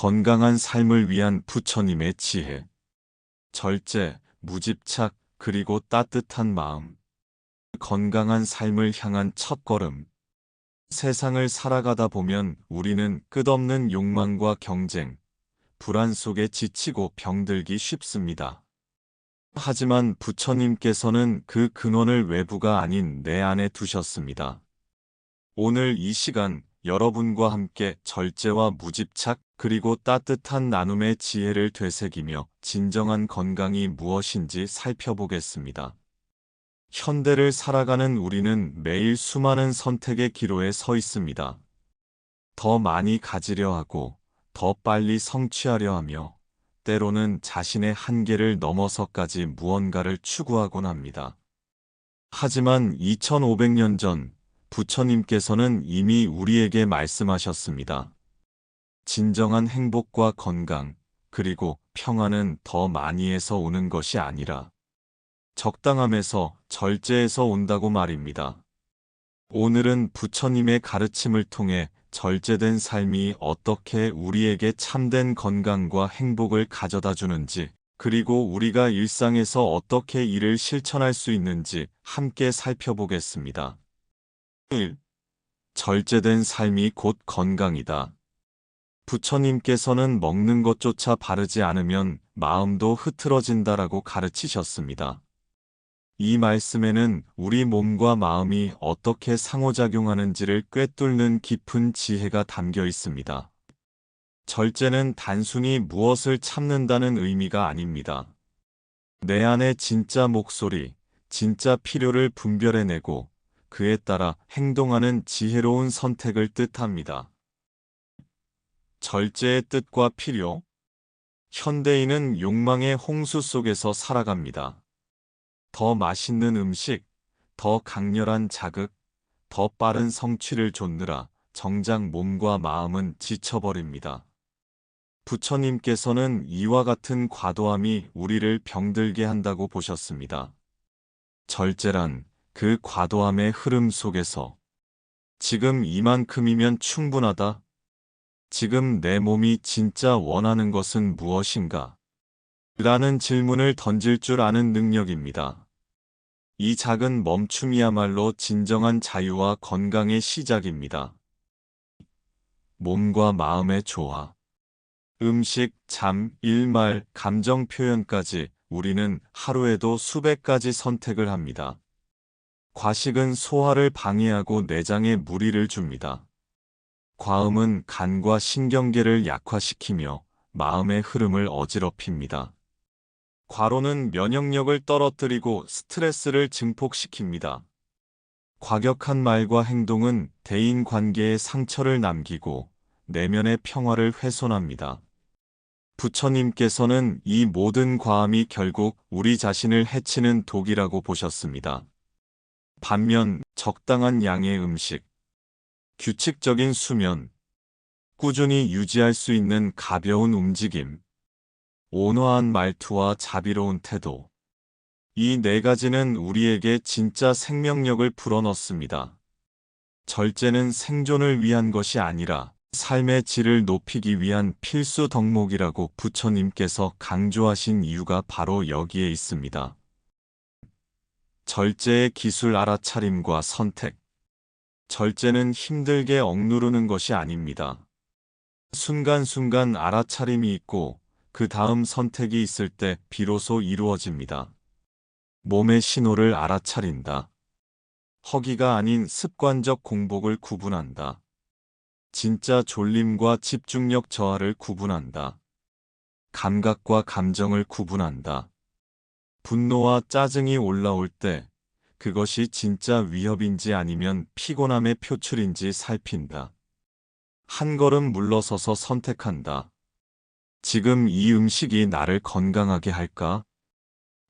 건강한 삶을 위한 부처님의 지혜. 절제, 무집착, 그리고 따뜻한 마음. 건강한 삶을 향한 첫걸음. 세상을 살아가다 보면 우리는 끝없는 욕망과 경쟁, 불안 속에 지치고 병들기 쉽습니다. 하지만 부처님께서는 그 근원을 외부가 아닌 내 안에 두셨습니다. 오늘 이 시간 여러분과 함께 절제와 무집착 그리고 따뜻한 나눔의 지혜를 되새기며 진정한 건강이 무엇인지 살펴보겠습니다. 현대를 살아가는 우리는 매일 수많은 선택의 기로에 서 있습니다. 더 많이 가지려 하고, 더 빨리 성취하려 하며, 때로는 자신의 한계를 넘어서까지 무언가를 추구하곤 합니다. 하지만 2500년 전 부처님께서는 이미 우리에게 말씀하셨습니다. 진정한 행복과 건강, 그리고 평안은 더 많이에서 오는 것이 아니라 적당함에서, 절제에서 온다고 말입니다. 오늘은 부처님의 가르침을 통해 절제된 삶이 어떻게 우리에게 참된 건강과 행복을 가져다 주는지, 그리고 우리가 일상에서 어떻게 이를 실천할 수 있는지 함께 살펴보겠습니다. 1. 절제된 삶이 곧 건강이다. 부처님께서는 먹는 것조차 바르지 않으면 마음도 흐트러진다라고 가르치셨습니다. 이 말씀에는 우리 몸과 마음이 어떻게 상호작용하는지를 꿰뚫는 깊은 지혜가 담겨 있습니다. 절제는 단순히 무엇을 참는다는 의미가 아닙니다. 내 안의 진짜 목소리, 진짜 필요를 분별해내고 그에 따라 행동하는 지혜로운 선택을 뜻합니다. 절제의 뜻과 필요. 현대인은 욕망의 홍수 속에서 살아갑니다. 더 맛있는 음식, 더 강렬한 자극, 더 빠른 성취를 좇느라 정작 몸과 마음은 지쳐버립니다. 부처님께서는 이와 같은 과도함이 우리를 병들게 한다고 보셨습니다. 절제란 그 과도함의 흐름 속에서 지금 이만큼이면 충분하다. 지금 내 몸이 진짜 원하는 것은 무엇인가? 라는 질문을 던질 줄 아는 능력입니다. 이 작은 멈춤이야말로 진정한 자유와 건강의 시작입니다. 몸과 마음의 조화. 음식, 잠, 일말, 감정 표현까지 우리는 하루에도 수백 가지 선택을 합니다. 과식은 소화를 방해하고 내장에 무리를 줍니다. 과음은 간과 신경계를 약화시키며 마음의 흐름을 어지럽힙니다. 과로는 면역력을 떨어뜨리고 스트레스를 증폭시킵니다. 과격한 말과 행동은 대인 관계에 상처를 남기고 내면의 평화를 훼손합니다. 부처님께서는 이 모든 과함이 결국 우리 자신을 해치는 독이라고 보셨습니다. 반면 적당한 양의 음식, 규칙적인 수면, 꾸준히 유지할 수 있는 가벼운 움직임, 온화한 말투와 자비로운 태도. 이 네 가지는 우리에게 진짜 생명력을 불어넣습니다. 절제는 생존을 위한 것이 아니라 삶의 질을 높이기 위한 필수 덕목이라고 부처님께서 강조하신 이유가 바로 여기에 있습니다. 절제의 기술 알아차림과 선택. 절제는 힘들게 억누르는 것이 아닙니다. 순간순간 알아차림이 있고 그 다음 선택이 있을 때 비로소 이루어집니다. 몸의 신호를 알아차린다. 허기가 아닌 습관적 공복을 구분한다. 진짜 졸림과 집중력 저하를 구분한다. 감각과 감정을 구분한다. 분노와 짜증이 올라올 때 그것이 진짜 위협인지 아니면 피곤함의 표출인지 살핀다. 한 걸음 물러서서 선택한다. 지금 이 음식이 나를 건강하게 할까?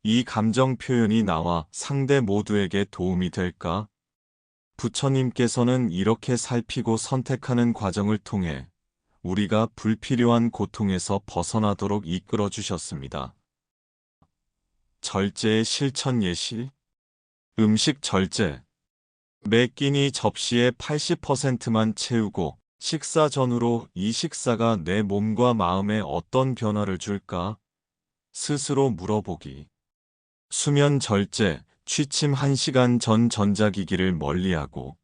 이 감정 표현이 나와 상대 모두에게 도움이 될까? 부처님께서는 이렇게 살피고 선택하는 과정을 통해 우리가 불필요한 고통에서 벗어나도록 이끌어 주셨습니다. 절제의 실천 예시. 음식 절제. 매 끼니 접시의 80%만 채우고 식사 전후로 이 식사가 내 몸과 마음에 어떤 변화를 줄까? 스스로 물어보기. 수면 절제, 취침 1시간 전 전자기기를 멀리하고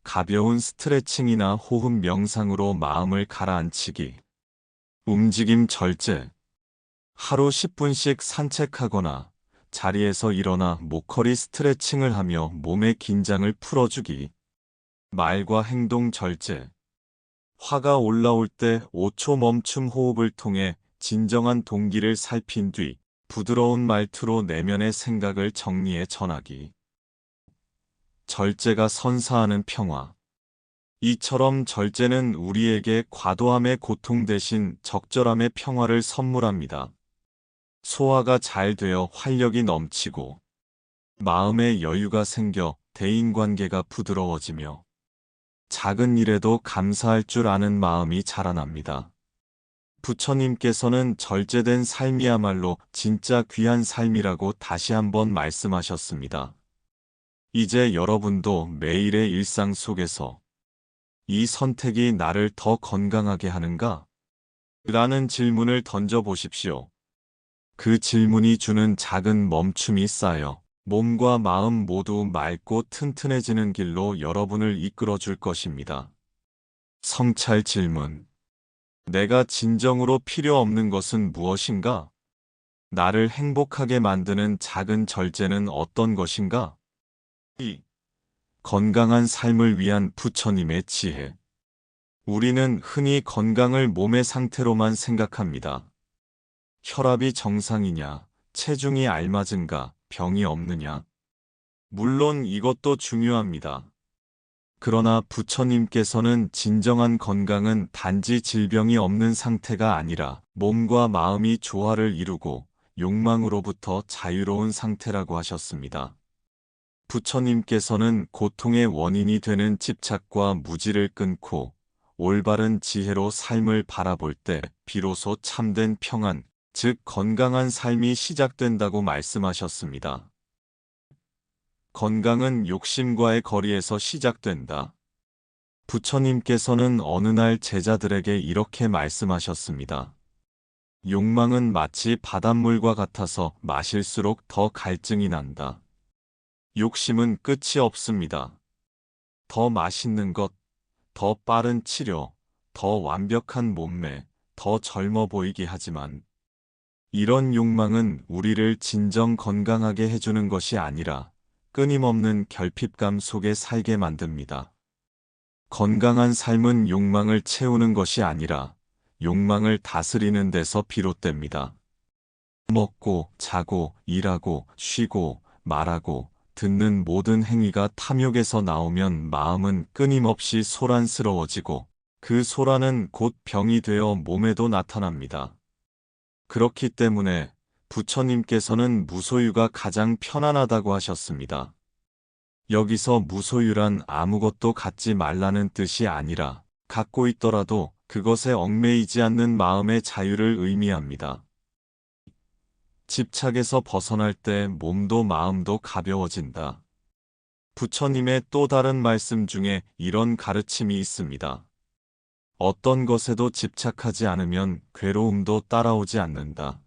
가벼운 스트레칭이나 호흡 명상으로 마음을 가라앉히기. 움직임 절제. 하루 10분씩 산책하거나 자리에서 일어나 목허리 스트레칭을 하며 몸의 긴장을 풀어주기. 말과 행동 절제. 화가 올라올 때 5초 멈춤 호흡을 통해 진정한 동기를 살핀 뒤 부드러운 말투로 내면의 생각을 정리해 전하기. 절제가 선사하는 평화. 이처럼 절제는 우리에게 과도함의 고통 대신 적절함의 평화를 선물합니다. 소화가 잘 되어 활력이 넘치고 마음의 여유가 생겨 대인관계가 부드러워지며 작은 일에도 감사할 줄 아는 마음이 자라납니다. 부처님께서는 절제된 삶이야말로 진짜 귀한 삶이라고 다시 한번 말씀하셨습니다. 이제 여러분도 매일의 일상 속에서 이 선택이 나를 더 건강하게 하는가? 라는 질문을 던져보십시오. 그 질문이 주는 작은 멈춤이 쌓여 몸과 마음 모두 맑고 튼튼해지는 길로 여러분을 이끌어 줄 것입니다. 성찰 질문. 내가 진정으로 필요 없는 것은 무엇인가? 나를 행복하게 만드는 작은 절제는 어떤 것인가? 2. 건강한 삶을 위한 부처님의 지혜. 우리는 흔히 건강을 몸의 상태로만 생각합니다. 혈압이 정상이냐, 체중이 알맞은가, 병이 없느냐. 물론 이것도 중요합니다. 그러나 부처님께서는 진정한 건강은 단지 질병이 없는 상태가 아니라 몸과 마음이 조화를 이루고 욕망으로부터 자유로운 상태라고 하셨습니다. 부처님께서는 고통의 원인이 되는 집착과 무지를 끊고 올바른 지혜로 삶을 바라볼 때 비로소 참된 평안, 즉 건강한 삶이 시작된다고 말씀하셨습니다. 건강은 욕심과의 거리에서 시작된다. 부처님께서는 어느 날 제자들에게 이렇게 말씀하셨습니다. 욕망은 마치 바닷물과 같아서 마실수록 더 갈증이 난다. 욕심은 끝이 없습니다. 더 맛있는 것, 더 빠른 치료, 더 완벽한 몸매, 더 젊어 보이게 하지만 이런 욕망은 우리를 진정 건강하게 해주는 것이 아니라 끊임없는 결핍감 속에 살게 만듭니다. 건강한 삶은 욕망을 채우는 것이 아니라 욕망을 다스리는 데서 비롯됩니다. 먹고, 자고, 일하고, 쉬고, 말하고, 듣는 모든 행위가 탐욕에서 나오면 마음은 끊임없이 소란스러워지고 그 소란은 곧 병이 되어 몸에도 나타납니다. 그렇기 때문에 부처님께서는 무소유가 가장 편안하다고 하셨습니다. 여기서 무소유란 아무것도 갖지 말라는 뜻이 아니라 갖고 있더라도 그것에 얽매이지 않는 마음의 자유를 의미합니다. 집착에서 벗어날 때 몸도 마음도 가벼워진다. 부처님의 또 다른 말씀 중에 이런 가르침이 있습니다. 어떤 것에도 집착하지 않으면 괴로움도 따라오지 않는다.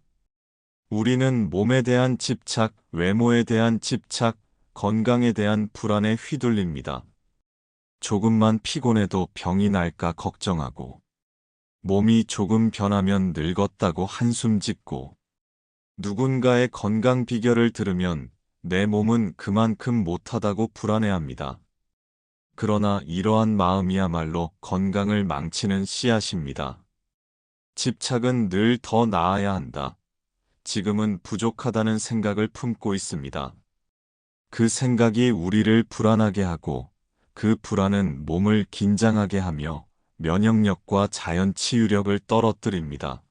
우리는 몸에 대한 집착, 외모에 대한 집착, 건강에 대한 불안에 휘둘립니다. 조금만 피곤해도 병이 날까 걱정하고, 몸이 조금 변하면 늙었다고 한숨 짓고, 누군가의 건강 비결을 들으면 내 몸은 그만큼 못하다고 불안해합니다. 그러나 이러한 마음이야말로 건강을 망치는 씨앗입니다. 집착은 늘 더 나아야 한다. 지금은 부족하다는 생각을 품고 있습니다. 그 생각이 우리를 불안하게 하고 그 불안은 몸을 긴장하게 하며 면역력과 자연 치유력을 떨어뜨립니다.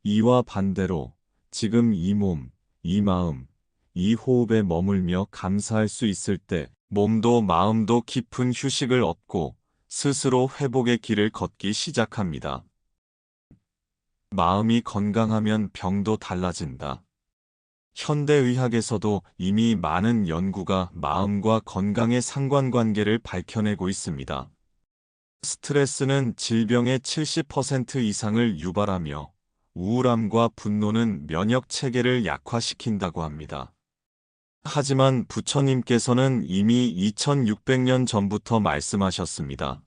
이와 반대로 지금 이 몸, 이 마음, 이 호흡에 머물며 감사할 수 있을 때 몸도 마음도 깊은 휴식을 얻고 스스로 회복의 길을 걷기 시작합니다. 마음이 건강하면 병도 달라진다. 현대의학에서도 이미 많은 연구가 마음과 건강의 상관관계를 밝혀내고 있습니다. 스트레스는 질병의 70% 이상을 유발하며 우울함과 분노는 면역 체계를 약화시킨다고 합니다. 하지만 부처님께서는 이미 2600년 전부터 말씀하셨습니다.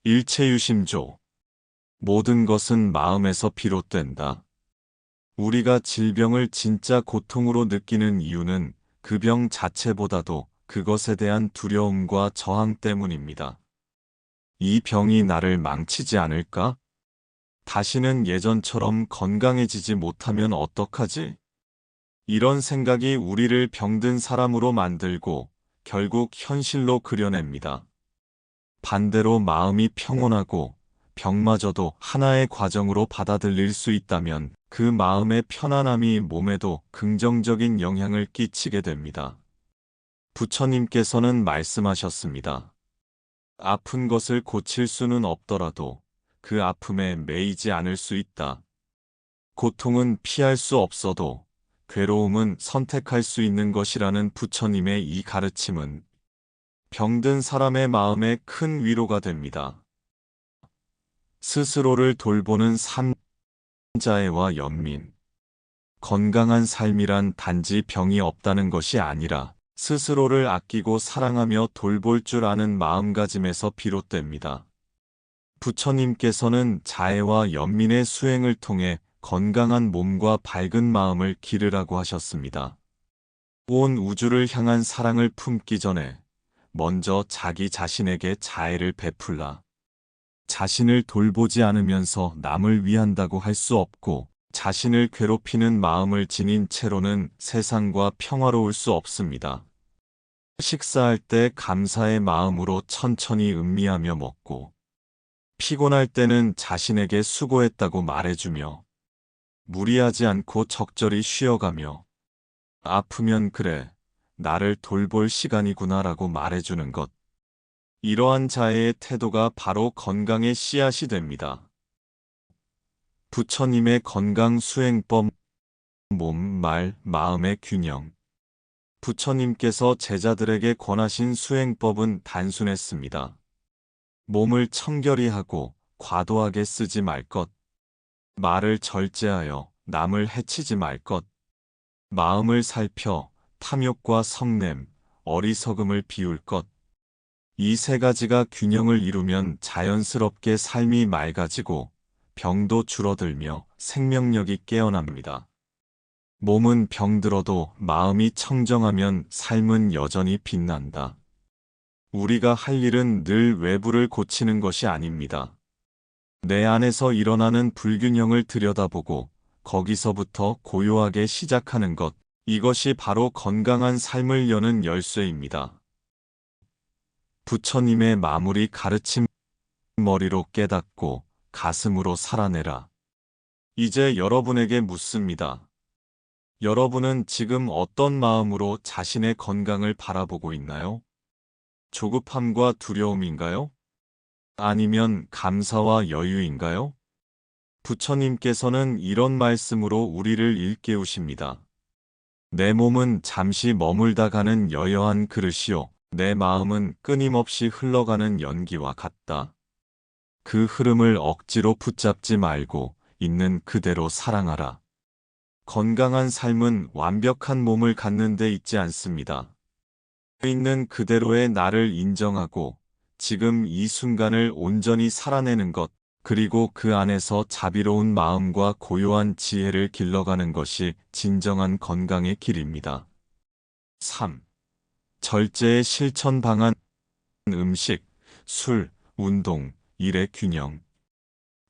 일체유심조. 모든 것은 마음에서 비롯된다. 우리가 질병을 진짜 고통으로 느끼는 이유는 그 병 자체보다도 그것에 대한 두려움과 저항 때문입니다. 이 병이 나를 망치지 않을까? 다시는 예전처럼 건강해지지 못하면 어떡하지? 이런 생각이 우리를 병든 사람으로 만들고 결국 현실로 그려냅니다. 반대로 마음이 평온하고 병마저도 하나의 과정으로 받아들일 수 있다면 그 마음의 편안함이 몸에도 긍정적인 영향을 끼치게 됩니다. 부처님께서는 말씀하셨습니다. 아픈 것을 고칠 수는 없더라도 그 아픔에 매이지 않을 수 있다. 고통은 피할 수 없어도 괴로움은 선택할 수 있는 것이라는 부처님의 이 가르침은 병든 사람의 마음에 큰 위로가 됩니다. 스스로를 돌보는 삼자애와 연민. 건강한 삶이란 단지 병이 없다는 것이 아니라 스스로를 아끼고 사랑하며 돌볼 줄 아는 마음가짐에서 비롯됩니다. 부처님께서는 자애와 연민의 수행을 통해 건강한 몸과 밝은 마음을 기르라고 하셨습니다. 온 우주를 향한 사랑을 품기 전에 먼저 자기 자신에게 자애를 베풀라. 자신을 돌보지 않으면서 남을 위한다고 할 수 없고 자신을 괴롭히는 마음을 지닌 채로는 세상과 평화로울 수 없습니다. 식사할 때 감사의 마음으로 천천히 음미하며 먹고 피곤할 때는 자신에게 수고했다고 말해주며 무리하지 않고 적절히 쉬어가며 아프면 그래, 나를 돌볼 시간이구나라고 말해주는 것. 이러한 자애의 태도가 바로 건강의 씨앗이 됩니다. 부처님의 건강 수행법 몸, 말, 마음의 균형. 부처님께서 제자들에게 권하신 수행법은 단순했습니다. 몸을 청결히 하고 과도하게 쓰지 말 것. 말을 절제하여 남을 해치지 말 것. 마음을 살펴 탐욕과 성냄, 어리석음을 비울 것. 이 세 가지가 균형을 이루면 자연스럽게 삶이 맑아지고 병도 줄어들며 생명력이 깨어납니다. 몸은 병들어도 마음이 청정하면 삶은 여전히 빛난다. 우리가 할 일은 늘 외부를 고치는 것이 아닙니다. 내 안에서 일어나는 불균형을 들여다보고 거기서부터 고요하게 시작하는 것, 이것이 바로 건강한 삶을 여는 열쇠입니다. 부처님의 마무리 가르침 머리로 깨닫고 가슴으로 살아내라. 이제 여러분에게 묻습니다. 여러분은 지금 어떤 마음으로 자신의 건강을 바라보고 있나요? 조급함과 두려움인가요? 아니면 감사와 여유인가요? 부처님께서는 이런 말씀으로 우리를 일깨우십니다. 내 몸은 잠시 머물다 가는 여여한 그릇이요. 내 마음은 끊임없이 흘러가는 연기와 같다. 그 흐름을 억지로 붙잡지 말고 있는 그대로 사랑하라. 건강한 삶은 완벽한 몸을 갖는 데 있지 않습니다. 있는 그대로의 나를 인정하고 지금 이 순간을 온전히 살아내는 것, 그리고 그 안에서 자비로운 마음과 고요한 지혜를 길러가는 것이 진정한 건강의 길입니다. 3. 절제의 실천 방안. 음식, 술, 운동, 일의 균형.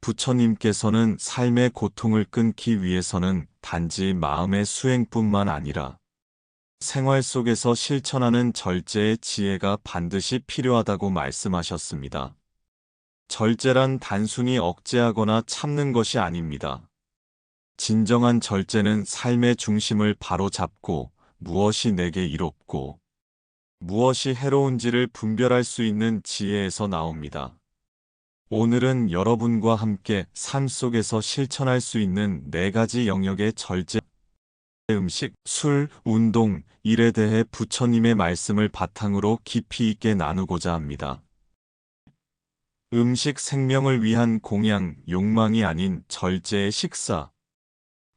부처님께서는 삶의 고통을 끊기 위해서는 단지 마음의 수행뿐만 아니라 생활 속에서 실천하는 절제의 지혜가 반드시 필요하다고 말씀하셨습니다. 절제란 단순히 억제하거나 참는 것이 아닙니다. 진정한 절제는 삶의 중심을 바로잡고 무엇이 내게 이롭고 무엇이 해로운지를 분별할 수 있는 지혜에서 나옵니다. 오늘은 여러분과 함께 삶 속에서 실천할 수 있는 4가지 영역의 절제, 음식, 술, 운동, 일에 대해 부처님의 말씀을 바탕으로 깊이 있게 나누고자 합니다. 음식 생명을 위한 공양, 욕망이 아닌 절제의 식사.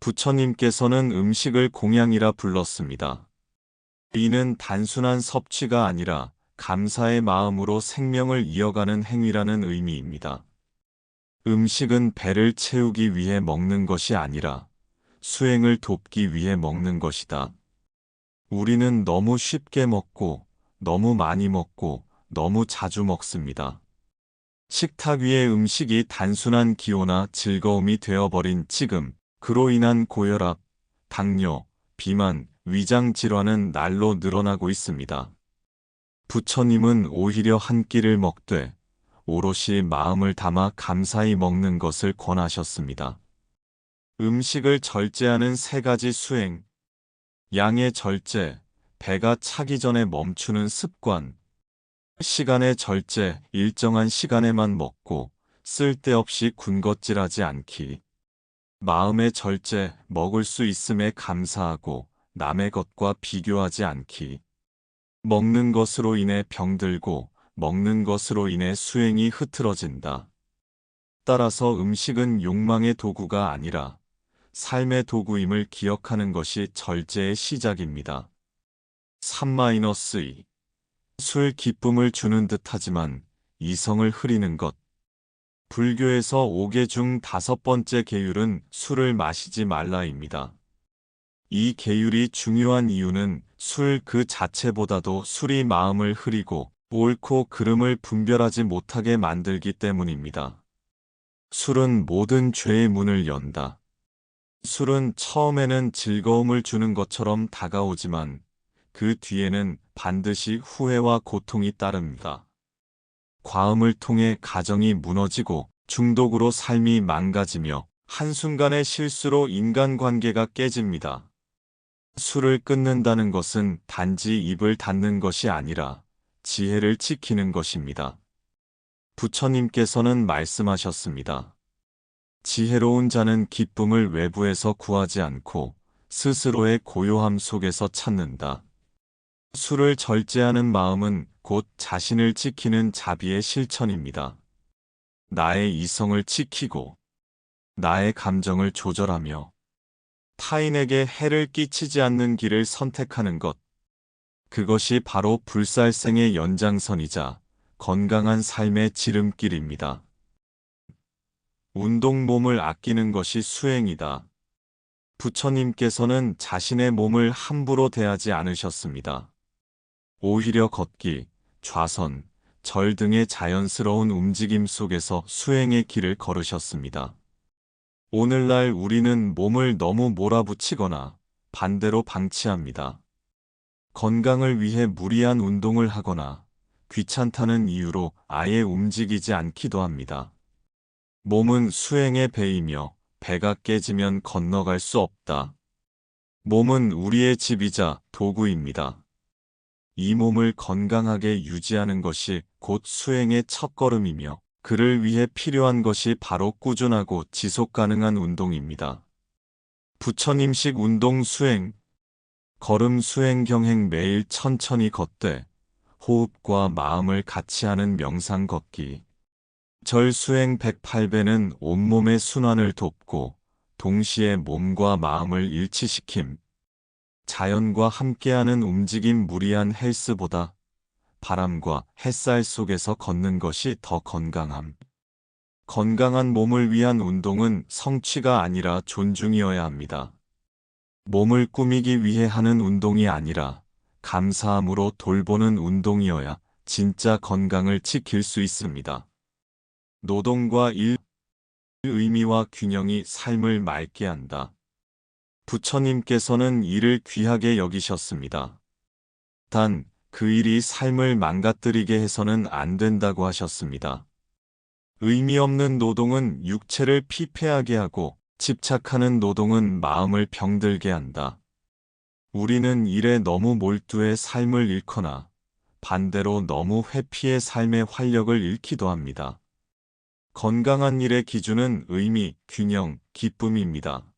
부처님께서는 음식을 공양이라 불렀습니다. 이는 단순한 섭취가 아니라 감사의 마음으로 생명을 이어가는 행위라는 의미입니다. 음식은 배를 채우기 위해 먹는 것이 아니라 수행을 돕기 위해 먹는 것이다. 우리는 너무 쉽게 먹고, 너무 많이 먹고, 너무 자주 먹습니다. 식탁 위의 음식이 단순한 기호나 즐거움이 되어버린 지금, 그로 인한 고혈압, 당뇨, 비만, 위장 질환은 날로 늘어나고 있습니다. 부처님은 오히려 한 끼를 먹되 오롯이 마음을 담아 감사히 먹는 것을 권하셨습니다. 음식을 절제하는 세 가지 수행, 양의 절제, 배가 차기 전에 멈추는 습관, 시간의 절제, 일정한 시간에만 먹고 쓸데없이 군것질하지 않기, 마음의 절제, 먹을 수 있음에 감사하고 남의 것과 비교하지 않기, 먹는 것으로 인해 병들고 먹는 것으로 인해 수행이 흐트러진다. 따라서 음식은 욕망의 도구가 아니라 삶의 도구임을 기억하는 것이 절제의 시작입니다. 3-2. 술 기쁨을 주는 듯하지만 이성을 흐리는 것. 불교에서 5계 중 5번째 계율은 술을 마시지 말라입니다. 이 계율이 중요한 이유는 술 그 자체보다도 술이 마음을 흐리고 옳고 그름을 분별하지 못하게 만들기 때문입니다. 술은 모든 죄의 문을 연다. 술은 처음에는 즐거움을 주는 것처럼 다가오지만 그 뒤에는 반드시 후회와 고통이 따릅니다. 과음을 통해 가정이 무너지고 중독으로 삶이 망가지며 한순간의 실수로 인간관계가 깨집니다. 술을 끊는다는 것은 단지 입을 닫는 것이 아니라 지혜를 지키는 것입니다. 부처님께서는 말씀하셨습니다. 지혜로운 자는 기쁨을 외부에서 구하지 않고 스스로의 고요함 속에서 찾는다. 술을 절제하는 마음은 곧 자신을 지키는 자비의 실천입니다. 나의 이성을 지키고 나의 감정을 조절하며 타인에게 해를 끼치지 않는 길을 선택하는 것. 그것이 바로 불살생의 연장선이자 건강한 삶의 지름길입니다. 운동 몸을 아끼는 것이 수행이다. 부처님께서는 자신의 몸을 함부로 대하지 않으셨습니다. 오히려 걷기, 좌선, 절 등의 자연스러운 움직임 속에서 수행의 길을 걸으셨습니다. 오늘날 우리는 몸을 너무 몰아붙이거나 반대로 방치합니다. 건강을 위해 무리한 운동을 하거나 귀찮다는 이유로 아예 움직이지 않기도 합니다. 몸은 수행의 배이며 배가 깨지면 건너갈 수 없다. 몸은 우리의 집이자 도구입니다. 이 몸을 건강하게 유지하는 것이 곧 수행의 첫걸음이며 그를 위해 필요한 것이 바로 꾸준하고 지속 가능한 운동입니다. 부처님식 운동 수행, 걸음 수행 경행 매일 천천히 걷되 호흡과 마음을 같이 하는 명상 걷기. 절 수행 108배는 온몸의 순환을 돕고 동시에 몸과 마음을 일치시킴. 자연과 함께하는 움직임 무리한 헬스보다 바람과 햇살 속에서 걷는 것이 더 건강함. 건강한 몸을 위한 운동은 성취가 아니라 존중이어야 합니다. 몸을 꾸미기 위해 하는 운동이 아니라 감사함으로 돌보는 운동이어야 진짜 건강을 지킬 수 있습니다. 노동과 일, 의미와 균형이 삶을 맑게 한다. 부처님께서는 일을 귀하게 여기셨습니다. 단, 그 일이 삶을 망가뜨리게 해서는 안 된다고 하셨습니다. 의미 없는 노동은 육체를 피폐하게 하고 집착하는 노동은 마음을 병들게 한다. 우리는 일에 너무 몰두해 삶을 잃거나 반대로 너무 회피해 삶의 활력을 잃기도 합니다. 건강한 일의 기준은 의미, 균형, 기쁨입니다.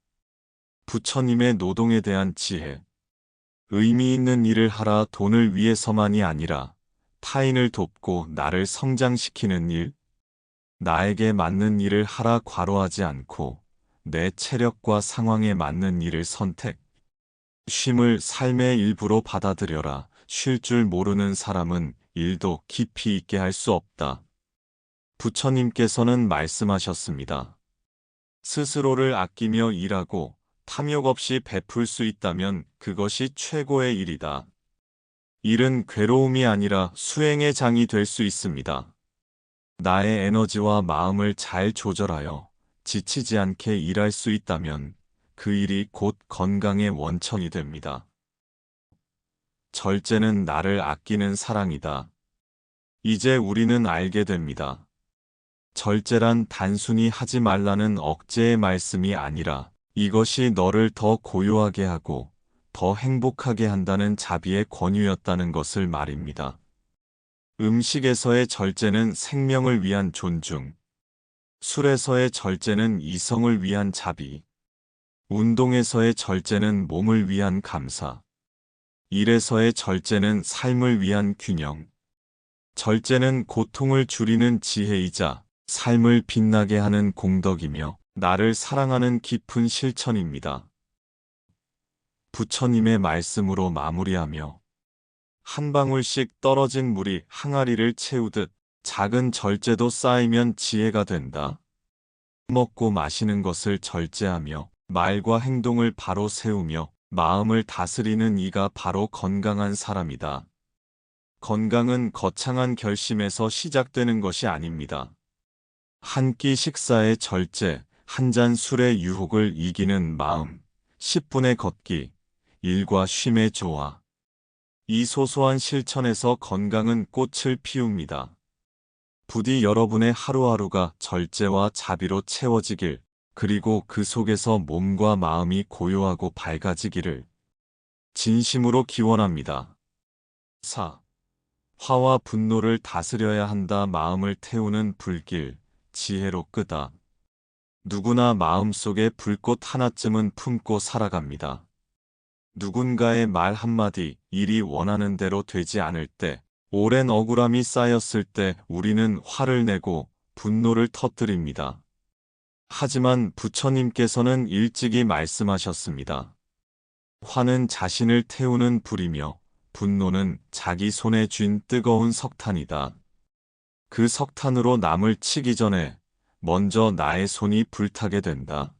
부처님의 노동에 대한 지혜. 의미 있는 일을 하라 돈을 위해서만이 아니라 타인을 돕고 나를 성장시키는 일, 나에게 맞는 일을 하라 과로하지 않고 내 체력과 상황에 맞는 일을 선택. 쉼을 삶의 일부로 받아들여라. 쉴 줄 모르는 사람은 일도 깊이 있게 할 수 없다. 부처님께서는 말씀하셨습니다. 스스로를 아끼며 일하고 탐욕 없이 베풀 수 있다면 그것이 최고의 일이다. 일은 괴로움이 아니라 수행의 장이 될 수 있습니다. 나의 에너지와 마음을 잘 조절하여 지치지 않게 일할 수 있다면 그 일이 곧 건강의 원천이 됩니다. 절제는 나를 아끼는 사랑이다. 이제 우리는 알게 됩니다. 절제란 단순히 하지 말라는 억제의 말씀이 아니라 이것이 너를 더 고요하게 하고 더 행복하게 한다는 자비의 권유였다는 것을 말입니다. 음식에서의 절제는 생명을 위한 존중, 술에서의 절제는 이성을 위한 자비, 운동에서의 절제는 몸을 위한 감사, 일에서의 절제는 삶을 위한 균형. 절제는 고통을 줄이는 지혜이자 삶을 빛나게 하는 공덕이며 나를 사랑하는 깊은 실천입니다. 부처님의 말씀으로 마무리하며 한 방울씩 떨어진 물이 항아리를 채우듯 작은 절제도 쌓이면 지혜가 된다. 먹고 마시는 것을 절제하며 말과 행동을 바로 세우며 마음을 다스리는 이가 바로 건강한 사람이다. 건강은 거창한 결심에서 시작되는 것이 아닙니다. 한 끼 식사의 절제, 한 잔 술의 유혹을 이기는 마음, 10분의 걷기, 일과 쉼의 조화. 이 소소한 실천에서 건강은 꽃을 피웁니다. 부디 여러분의 하루하루가 절제와 자비로 채워지길, 그리고 그 속에서 몸과 마음이 고요하고 밝아지기를 진심으로 기원합니다. 4. 화와 분노를 다스려야 한다. 마음을 태우는 불길, 지혜로 끄다. 누구나 마음속에 불꽃 하나쯤은 품고 살아갑니다. 누군가의 말 한마디, 일이 원하는 대로 되지 않을 때, 오랜 억울함이 쌓였을 때 우리는 화를 내고 분노를 터뜨립니다. 하지만 부처님께서는 일찍이 말씀하셨습니다. 화는 자신을 태우는 불이며 분노는 자기 손에 쥔 뜨거운 석탄이다. 그 석탄으로 남을 치기 전에 먼저 나의 손이 불타게 된다.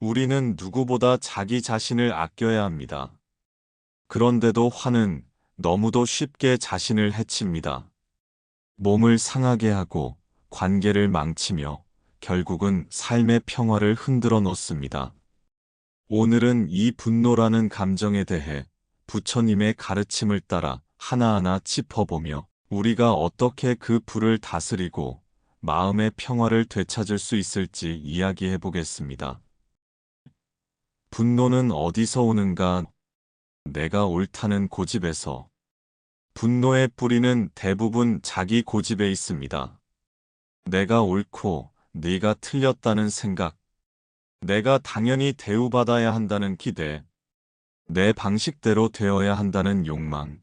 우리는 누구보다 자기 자신을 아껴야 합니다. 그런데도 화는 너무도 쉽게 자신을 해칩니다. 몸을 상하게 하고 관계를 망치며 결국은 삶의 평화를 흔들어 놓습니다. 오늘은 이 분노라는 감정에 대해 부처님의 가르침을 따라 하나하나 짚어보며 우리가 어떻게 그 불을 다스리고 마음의 평화를 되찾을 수 있을지 이야기해 보겠습니다. 분노는 어디서 오는가? 내가 옳다는 고집에서. 분노의 뿌리는 대부분 자기 고집에 있습니다. 내가 옳고 네가 틀렸다는 생각, 내가 당연히 대우받아야 한다는 기대, 내 방식대로 되어야 한다는 욕망.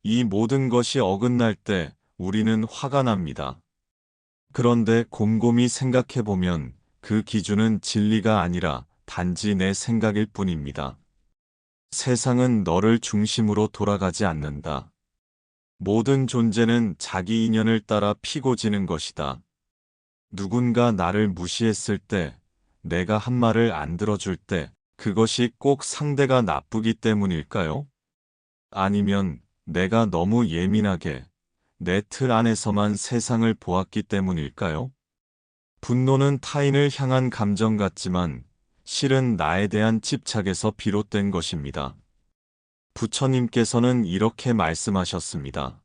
이 모든 것이 어긋날 때 우리는 화가 납니다. 그런데 곰곰이 생각해보면 그 기준은 진리가 아니라 단지 내 생각일 뿐입니다. 세상은 너를 중심으로 돌아가지 않는다. 모든 존재는 자기 인연을 따라 피고 지는 것이다. 누군가 나를 무시했을 때, 내가 한 말을 안 들어줄 때, 그것이 꼭 상대가 나쁘기 때문일까요? 아니면 내가 너무 예민하게 내 틀 안에서만 세상을 보았기 때문일까요? 분노는 타인을 향한 감정 같지만 실은 나에 대한 집착에서 비롯된 것입니다. 부처님께서는 이렇게 말씀하셨습니다.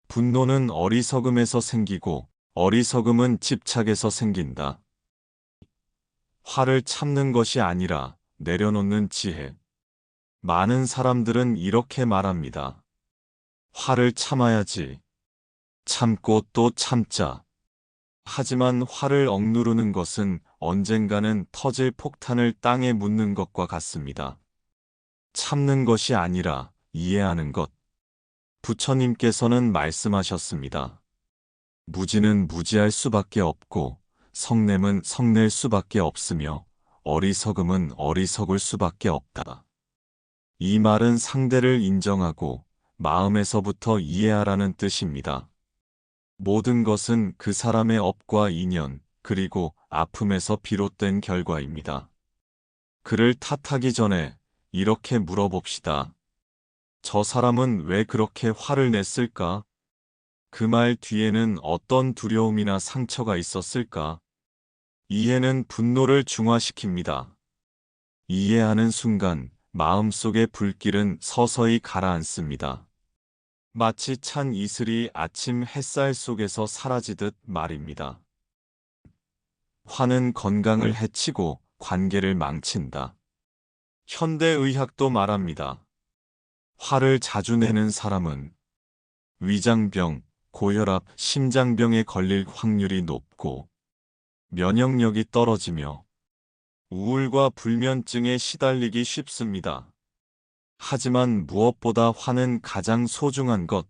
분노는 어리석음에서 생기고 어리석음은 집착에서 생긴다. 화를 참는 것이 아니라 내려놓는 지혜. 많은 사람들은 이렇게 말합니다. 화를 참아야지. 참고 또 참자. 하지만 화를 억누르는 것은 언젠가는 터질 폭탄을 땅에 묻는 것과 같습니다. 참는 것이 아니라 이해하는 것. 부처님께서는 말씀하셨습니다. 무지는 무지할 수밖에 없고 성냄은 성낼 수밖에 없으며 어리석음은 어리석을 수밖에 없다. 이 말은 상대를 인정하고 마음에서부터 이해하라는 뜻입니다. 모든 것은 그 사람의 업과 인연, 그리고 아픔에서 비롯된 결과입니다. 그를 탓하기 전에 이렇게 물어봅시다. 저 사람은 왜 그렇게 화를 냈을까? 그 말 뒤에는 어떤 두려움이나 상처가 있었을까? 이해는 분노를 중화시킵니다. 이해하는 순간 마음속의 불길은 서서히 가라앉습니다. 마치 찬 이슬이 아침 햇살 속에서 사라지듯 말입니다. 화는 건강을 해치고 관계를 망친다. 현대의학도 말합니다. 화를 자주 내는 사람은 위장병, 고혈압, 심장병에 걸릴 확률이 높고 면역력이 떨어지며 우울과 불면증에 시달리기 쉽습니다. 하지만 무엇보다 화는 가장 소중한 것,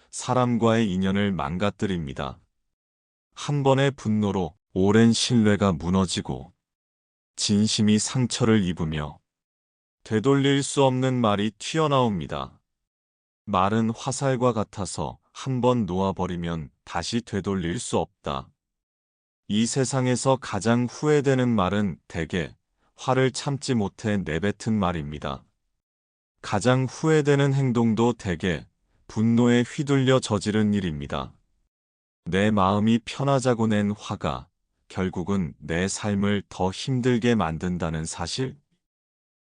사람과의 인연을 망가뜨립니다. 한 번의 분노로 오랜 신뢰가 무너지고 진심이 상처를 입으며 되돌릴 수 없는 말이 튀어나옵니다. 말은 화살과 같아서 한 번 놓아버리면 다시 되돌릴 수 없다. 이 세상에서 가장 후회되는 말은 대개 화를 참지 못해 내뱉은 말입니다. 가장 후회되는 행동도 대개 분노에 휘둘려 저지른 일입니다. 내 마음이 편하자고 낸 화가 결국은 내 삶을 더 힘들게 만든다는 사실?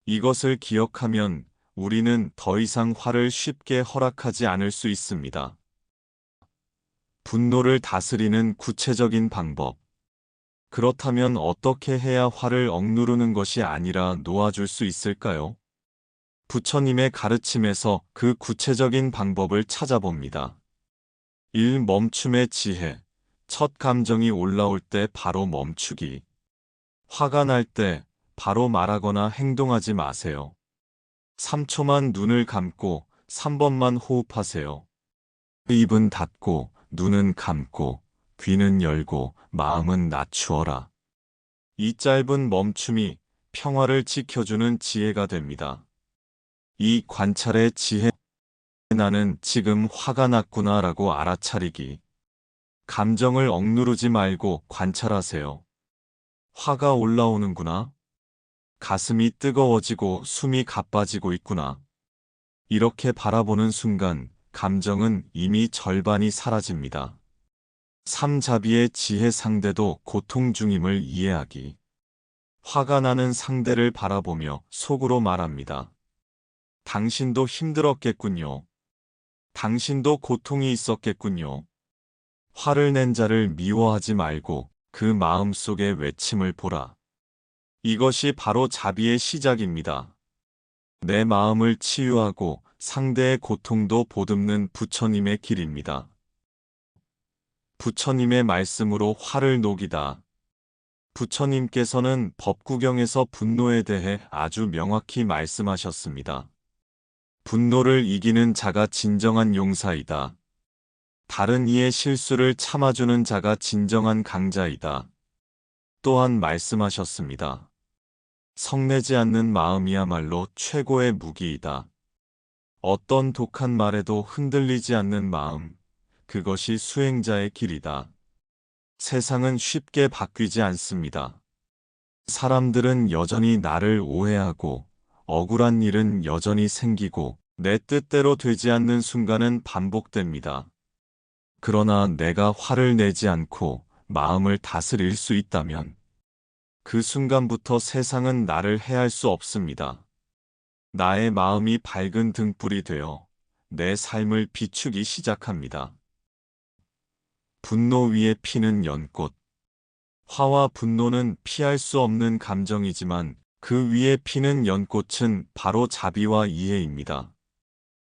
이것을 기억하면 우리는 더 이상 화를 쉽게 허락하지 않을 수 있습니다. 분노를 다스리는 구체적인 방법. 그렇다면 어떻게 해야 화를 억누르는 것이 아니라 놓아줄 수 있을까요? 부처님의 가르침에서 그 구체적인 방법을 찾아봅니다. 1. 멈춤의 지혜. 첫 감정이 올라올 때 바로 멈추기. 화가 날 때 바로 말하거나 행동하지 마세요. 3초만 눈을 감고 3번만 호흡하세요. 입은 닫고 눈은 감고 귀는 열고 마음은 낮추어라. 이 짧은 멈춤이 평화를 지켜주는 지혜가 됩니다. 이 관찰의 지혜, 나는 지금 화가 났구나라고 알아차리기. 감정을 억누르지 말고 관찰하세요. 화가 올라오는구나. 가슴이 뜨거워지고 숨이 가빠지고 있구나. 이렇게 바라보는 순간 감정은 이미 절반이 사라집니다. 삼자비의 지혜 상대도 고통 중임을 이해하기. 화가 나는 상대를 바라보며 속으로 말합니다. 당신도 힘들었겠군요. 당신도 고통이 있었겠군요. 화를 낸 자를 미워하지 말고 그 마음 속의 외침을 보라. 이것이 바로 자비의 시작입니다. 내 마음을 치유하고 상대의 고통도 보듬는 부처님의 길입니다. 부처님의 말씀으로 화를 녹이다. 부처님께서는 법구경에서 분노에 대해 아주 명확히 말씀하셨습니다. 분노를 이기는 자가 진정한 용사이다. 다른 이의 실수를 참아주는 자가 진정한 강자이다. 또한 말씀하셨습니다. 성내지 않는 마음이야말로 최고의 무기이다. 어떤 독한 말에도 흔들리지 않는 마음, 그것이 수행자의 길이다. 세상은 쉽게 바뀌지 않습니다. 사람들은 여전히 나를 오해하고 억울한 일은 여전히 생기고 내 뜻대로 되지 않는 순간은 반복됩니다. 그러나 내가 화를 내지 않고 마음을 다스릴 수 있다면 그 순간부터 세상은 나를 해할 수 없습니다. 나의 마음이 밝은 등불이 되어 내 삶을 비추기 시작합니다. 분노 위에 피는 연꽃. 화와 분노는 피할 수 없는 감정이지만 그 위에 피는 연꽃은 바로 자비와 이해입니다.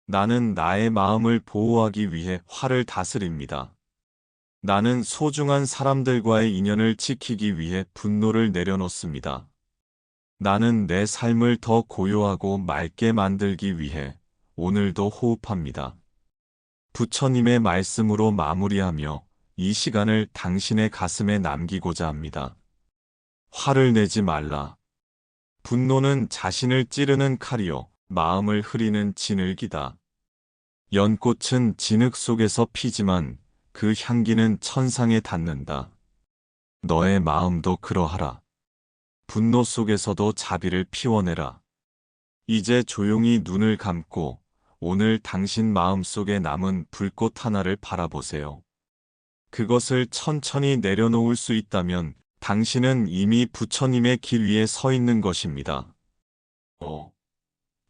나는 나의 마음을 보호하기 위해 화를 다스립니다. 나는 소중한 사람들과의 인연을 지키기 위해 분노를 내려놓습니다. 나는 내 삶을 더 고요하고 맑게 만들기 위해 오늘도 호흡합니다. 부처님의 말씀으로 마무리하며 이 시간을 당신의 가슴에 남기고자 합니다. 화를 내지 말라. 분노는 자신을 찌르는 칼이요, 마음을 흐리는 진흙이다. 연꽃은 진흙 속에서 피지만 그 향기는 천상에 닿는다. 너의 마음도 그러하라. 분노 속에서도 자비를 피워내라. 이제 조용히 눈을 감고 오늘 당신 마음속에 남은 불꽃 하나를 바라보세요. 그것을 천천히 내려놓을 수 있다면 당신은 이미 부처님의 길 위에 서 있는 것입니다.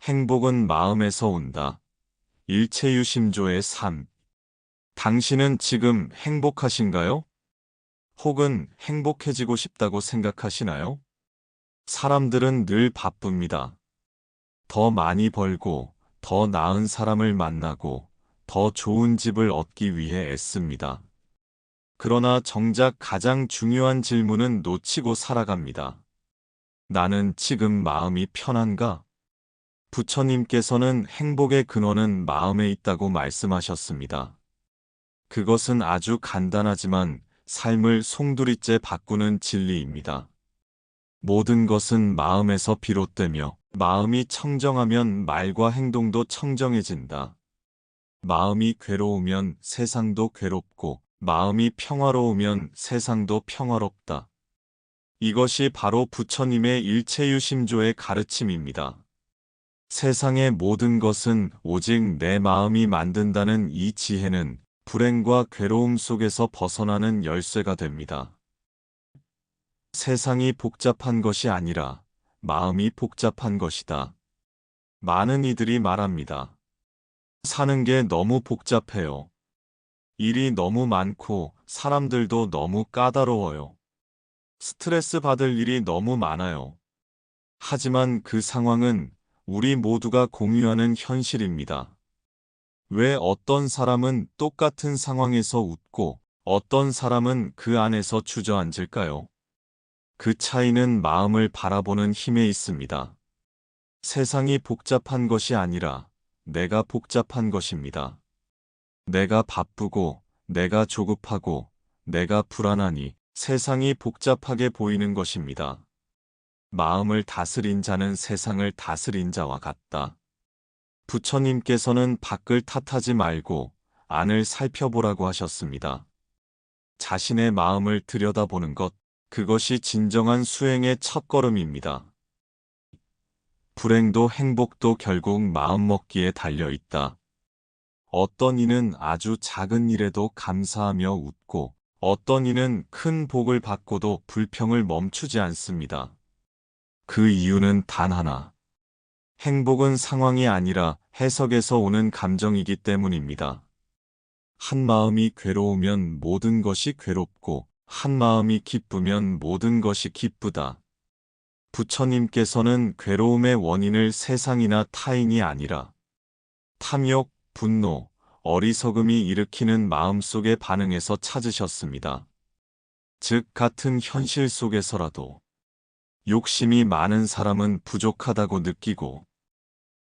행복은 마음에서 온다. 일체유심조의 삶. 당신은 지금 행복하신가요? 혹은 행복해지고 싶다고 생각하시나요? 사람들은 늘 바쁩니다. 더 많이 벌고, 더 나은 사람을 만나고, 더 좋은 집을 얻기 위해 애씁니다. 그러나 정작 가장 중요한 질문은 놓치고 살아갑니다. 나는 지금 마음이 편한가? 부처님께서는 행복의 근원은 마음에 있다고 말씀하셨습니다. 그것은 아주 간단하지만 삶을 송두리째 바꾸는 진리입니다. 모든 것은 마음에서 비롯되며 마음이 청정하면 말과 행동도 청정해진다. 마음이 괴로우면 세상도 괴롭고 마음이 평화로우면 세상도 평화롭다. 이것이 바로 부처님의 일체유심조의 가르침입니다. 세상의 모든 것은 오직 내 마음이 만든다는 이 지혜는 불행과 괴로움 속에서 벗어나는 열쇠가 됩니다. 세상이 복잡한 것이 아니라 마음이 복잡한 것이다. 많은 이들이 말합니다. 사는 게 너무 복잡해요. 일이 너무 많고 사람들도 너무 까다로워요. 스트레스 받을 일이 너무 많아요. 하지만 그 상황은 우리 모두가 공유하는 현실입니다. 왜 어떤 사람은 똑같은 상황에서 웃고 어떤 사람은 그 안에서 주저앉을까요? 그 차이는 마음을 바라보는 힘에 있습니다. 세상이 복잡한 것이 아니라 내가 복잡한 것입니다. 내가 바쁘고, 내가 조급하고, 내가 불안하니 세상이 복잡하게 보이는 것입니다. 마음을 다스린 자는 세상을 다스린 자와 같다. 부처님께서는 밖을 탓하지 말고 안을 살펴보라고 하셨습니다. 자신의 마음을 들여다보는 것, 그것이 진정한 수행의 첫걸음입니다. 불행도 행복도 결국 마음먹기에 달려 있다. 어떤 이는 아주 작은 일에도 감사하며 웃고, 어떤 이는 큰 복을 받고도 불평을 멈추지 않습니다. 그 이유는 단 하나. 행복은 상황이 아니라 해석에서 오는 감정이기 때문입니다. 한 마음이 괴로우면 모든 것이 괴롭고, 한 마음이 기쁘면 모든 것이 기쁘다. 부처님께서는 괴로움의 원인을 세상이나 타인이 아니라 탐욕, 분노, 어리석음이 일으키는 마음속의 반응에서 찾으셨습니다. 즉, 같은 현실 속에서라도 욕심이 많은 사람은 부족하다고 느끼고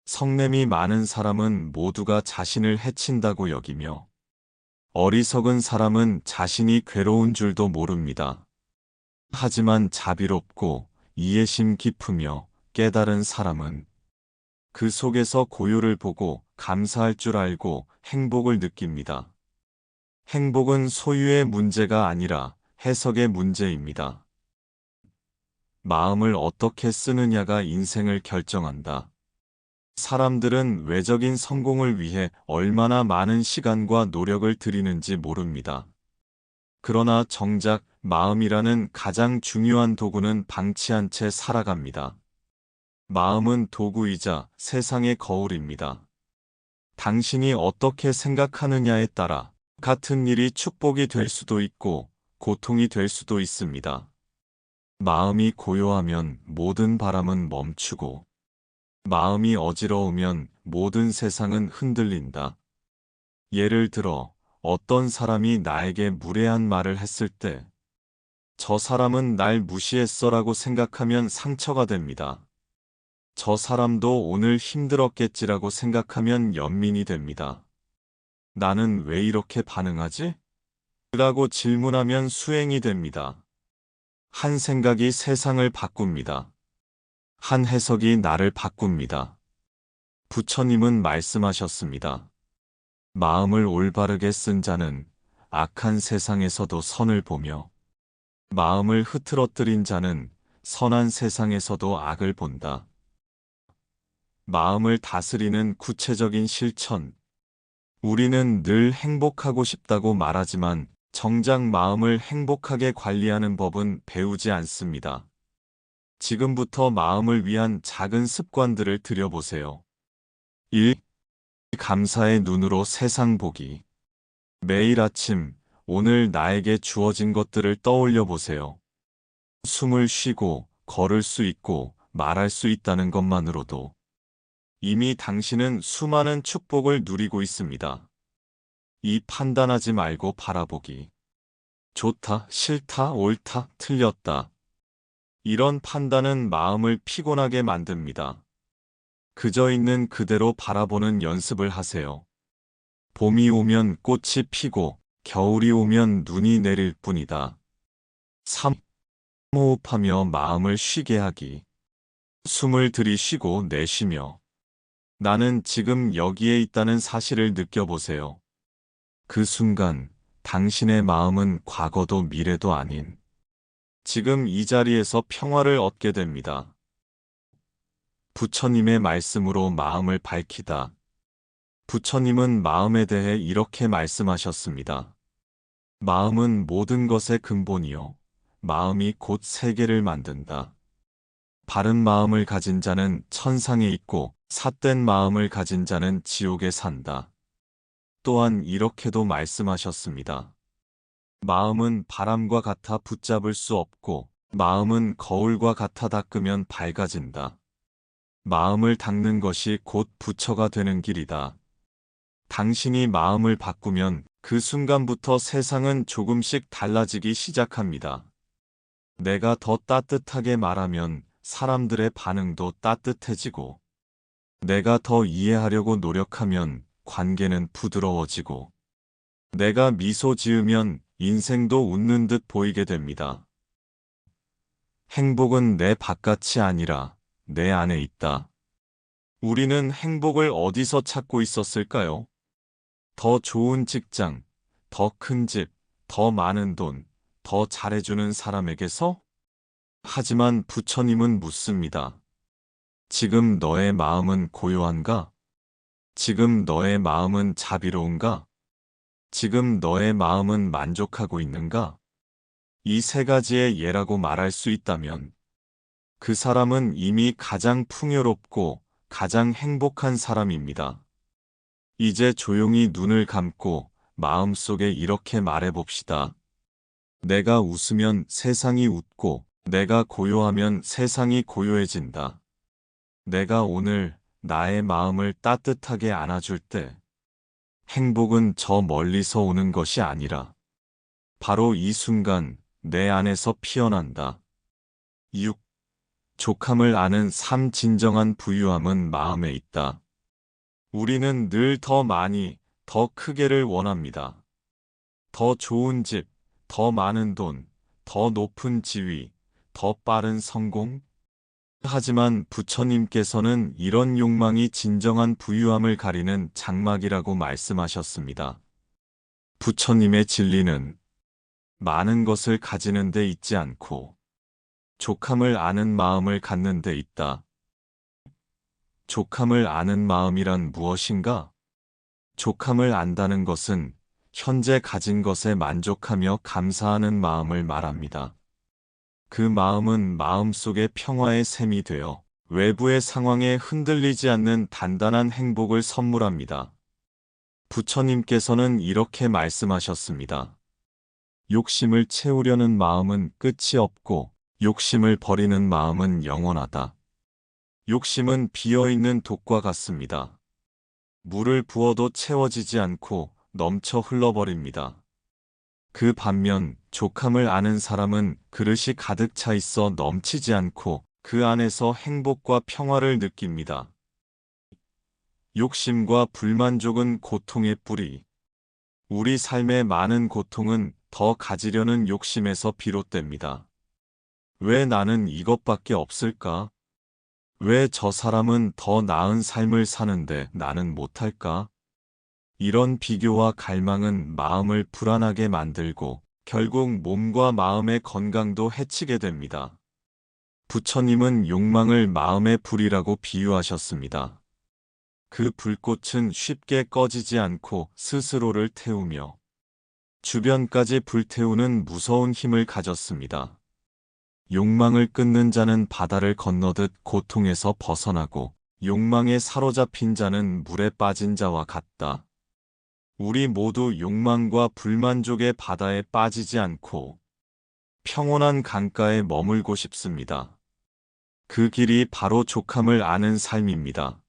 성냄이 많은 사람은 모두가 자신을 해친다고 여기며 어리석은 사람은 자신이 괴로운 줄도 모릅니다. 하지만 자비롭고 이해심 깊으며 깨달은 사람은 그 속에서 고요를 보고 감사할 줄 알고 행복을 느낍니다. 행복은 소유의 문제가 아니라 해석의 문제입니다. 마음을 어떻게 쓰느냐가 인생을 결정한다. 사람들은 외적인 성공을 위해 얼마나 많은 시간과 노력을 들이는지 모릅니다. 그러나 정작 마음이라는 가장 중요한 도구는 방치한 채 살아갑니다. 마음은 도구이자 세상의 거울입니다. 당신이 어떻게 생각하느냐에 따라 같은 일이 축복이 될 수도 있고 고통이 될 수도 있습니다. 마음이 고요하면 모든 바람은 멈추고 마음이 어지러우면 모든 세상은 흔들린다. 예를 들어 어떤 사람이 나에게 무례한 말을 했을 때 저 사람은 날 무시했어라고 생각하면 상처가 됩니다. 저 사람도 오늘 힘들었겠지라고 생각하면 연민이 됩니다. 나는 왜 이렇게 반응하지? 라고 질문하면 수행이 됩니다. 한 생각이 세상을 바꿉니다. 한 해석이 나를 바꿉니다. 부처님은 말씀하셨습니다. 마음을 올바르게 쓴 자는 악한 세상에서도 선을 보며 마음을 흐트러뜨린 자는 선한 세상에서도 악을 본다. 마음을 다스리는 구체적인 실천. 우리는 늘 행복하고 싶다고 말하지만 정작 마음을 행복하게 관리하는 법은 배우지 않습니다. 지금부터 마음을 위한 작은 습관들을 들여보세요. 1. 감사의 눈으로 세상 보기. 매일 아침, 오늘 나에게 주어진 것들을 떠올려 보세요. 숨을 쉬고, 걸을 수 있고, 말할 수 있다는 것만으로도 이미 당신은 수많은 축복을 누리고 있습니다. 이 판단하지 말고 바라보기. 좋다, 싫다, 옳다, 틀렸다. 이런 판단은 마음을 피곤하게 만듭니다. 그저 있는 그대로 바라보는 연습을 하세요. 봄이 오면 꽃이 피고 겨울이 오면 눈이 내릴 뿐이다. 3. 호흡하며 마음을 쉬게 하기. 숨을 들이쉬고 내쉬며 나는 지금 여기에 있다는 사실을 느껴보세요. 그 순간 당신의 마음은 과거도 미래도 아닌 지금 이 자리에서 평화를 얻게 됩니다. 부처님의 말씀으로 마음을 밝히다. 부처님은 마음에 대해 이렇게 말씀하셨습니다. 마음은 모든 것의 근본이요. 마음이 곧 세계를 만든다. 바른 마음을 가진 자는 천상에 있고 삿된 마음을 가진 자는 지옥에 산다. 또한 이렇게도 말씀하셨습니다. 마음은 바람과 같아 붙잡을 수 없고 마음은 거울과 같아 닦으면 밝아진다. 마음을 닦는 것이 곧 부처가 되는 길이다. 당신이 마음을 바꾸면 그 순간부터 세상은 조금씩 달라지기 시작합니다. 내가 더 따뜻하게 말하면 사람들의 반응도 따뜻해지고, 내가 더 이해하려고 노력하면 관계는 부드러워지고, 내가 미소 지으면 인생도 웃는 듯 보이게 됩니다. 행복은 내 바깥이 아니라 내 안에 있다. 우리는 행복을 어디서 찾고 있었을까요? 더 좋은 직장, 더 큰 집, 더 많은 돈, 더 잘해주는 사람에게서? 하지만 부처님은 묻습니다. 지금 너의 마음은 고요한가? 지금 너의 마음은 자비로운가? 지금 너의 마음은 만족하고 있는가? 이 세 가지의 예라고 말할 수 있다면 그 사람은 이미 가장 풍요롭고 가장 행복한 사람입니다. 이제 조용히 눈을 감고 마음속에 이렇게 말해봅시다. 내가 웃으면 세상이 웃고 내가 고요하면 세상이 고요해진다. 내가 오늘 나의 마음을 따뜻하게 안아줄 때 행복은 저 멀리서 오는 것이 아니라 바로 이 순간 내 안에서 피어난다. 6. 족함을 아는 삶. 진정한 부유함은 마음에 있다. 우리는 늘 더 많이, 더 크게를 원합니다. 더 좋은 집, 더 많은 돈, 더 높은 지위, 더 빠른 성공? 하지만 부처님께서는 이런 욕망이 진정한 부유함을 가리는 장막이라고 말씀하셨습니다. 부처님의 진리는 많은 것을 가지는 데 있지 않고 족함을 아는 마음을 갖는 데 있다. 족함을 아는 마음이란 무엇인가? 족함을 안다는 것은 현재 가진 것에 만족하며 감사하는 마음을 말합니다. 그 마음은 마음속의 평화의 샘이 되어 외부의 상황에 흔들리지 않는 단단한 행복을 선물합니다. 부처님께서는 이렇게 말씀하셨습니다. 욕심을 채우려는 마음은 끝이 없고 욕심을 버리는 마음은 영원하다. 욕심은 비어있는 독과 같습니다. 물을 부어도 채워지지 않고 넘쳐 흘러버립니다. 그 반면 족함을 아는 사람은 그릇이 가득 차 있어 넘치지 않고 그 안에서 행복과 평화를 느낍니다. 욕심과 불만족은 고통의 뿌리. 우리 삶의 많은 고통은 더 가지려는 욕심에서 비롯됩니다. 왜 나는 이것밖에 없을까? 왜 저 사람은 더 나은 삶을 사는데 나는 못할까? 이런 비교와 갈망은 마음을 불안하게 만들고 결국 몸과 마음의 건강도 해치게 됩니다. 부처님은 욕망을 마음의 불이라고 비유하셨습니다. 그 불꽃은 쉽게 꺼지지 않고 스스로를 태우며 주변까지 불태우는 무서운 힘을 가졌습니다. 욕망을 끊는 자는 바다를 건너듯 고통에서 벗어나고 욕망에 사로잡힌 자는 물에 빠진 자와 같다. 우리 모두 욕망과 불만족의 바다에 빠지지 않고 평온한 강가에 머물고 싶습니다. 그 길이 바로 족함을 아는 삶입니다.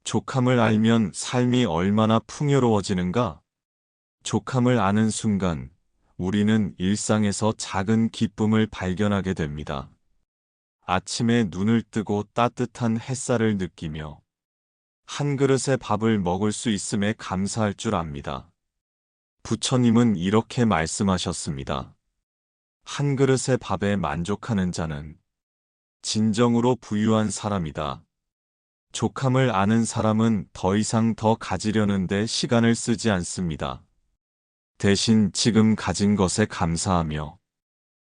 족함을 알면 삶이 얼마나 풍요로워지는가? 족함을 아는 순간 우리는 일상에서 작은 기쁨을 발견하게 됩니다. 아침에 눈을 뜨고 따뜻한 햇살을 느끼며 한 그릇의 밥을 먹을 수 있음에 감사할 줄 압니다. 부처님은 이렇게 말씀하셨습니다. 한 그릇의 밥에 만족하는 자는 진정으로 부유한 사람이다. 족함을 아는 사람은 더 이상 더 가지려는데 시간을 쓰지 않습니다. 대신 지금 가진 것에 감사하며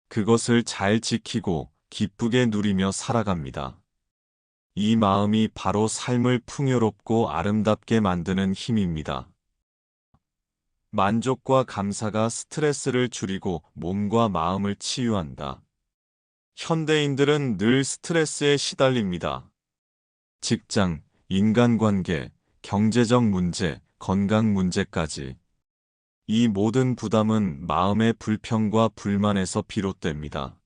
그것을 잘 지키고 기쁘게 누리며 살아갑니다. 이 마음이 바로 삶을 풍요롭고 아름답게 만드는 힘입니다. 만족과 감사가 스트레스를 줄이고 몸과 마음을 치유한다. 현대인들은 늘 스트레스에 시달립니다. 직장, 인간관계, 경제적 문제, 건강 문제까지. 이 모든 부담은 마음의 불평과 불만에서 비롯됩니다.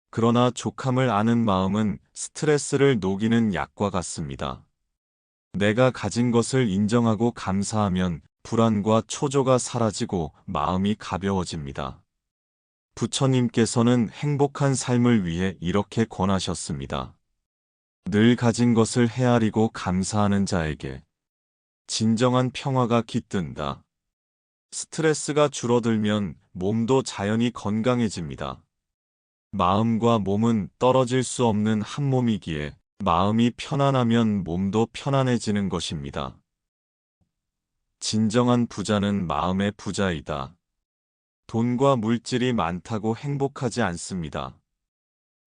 그러나 족함을 아는 마음은 스트레스를 녹이는 약과 같습니다. 내가 가진 것을 인정하고 감사하면 불안과 초조가 사라지고 마음이 가벼워집니다. 부처님께서는 행복한 삶을 위해 이렇게 권하셨습니다. 늘 가진 것을 헤아리고 감사하는 자에게 진정한 평화가 깃든다. 스트레스가 줄어들면 몸도 자연히 건강해집니다. 마음과 몸은 떨어질 수 없는 한 몸이기에 마음이 편안하면 몸도 편안해지는 것입니다. 진정한 부자는 마음의 부자이다. 돈과 물질이 많다고 행복하지 않습니다.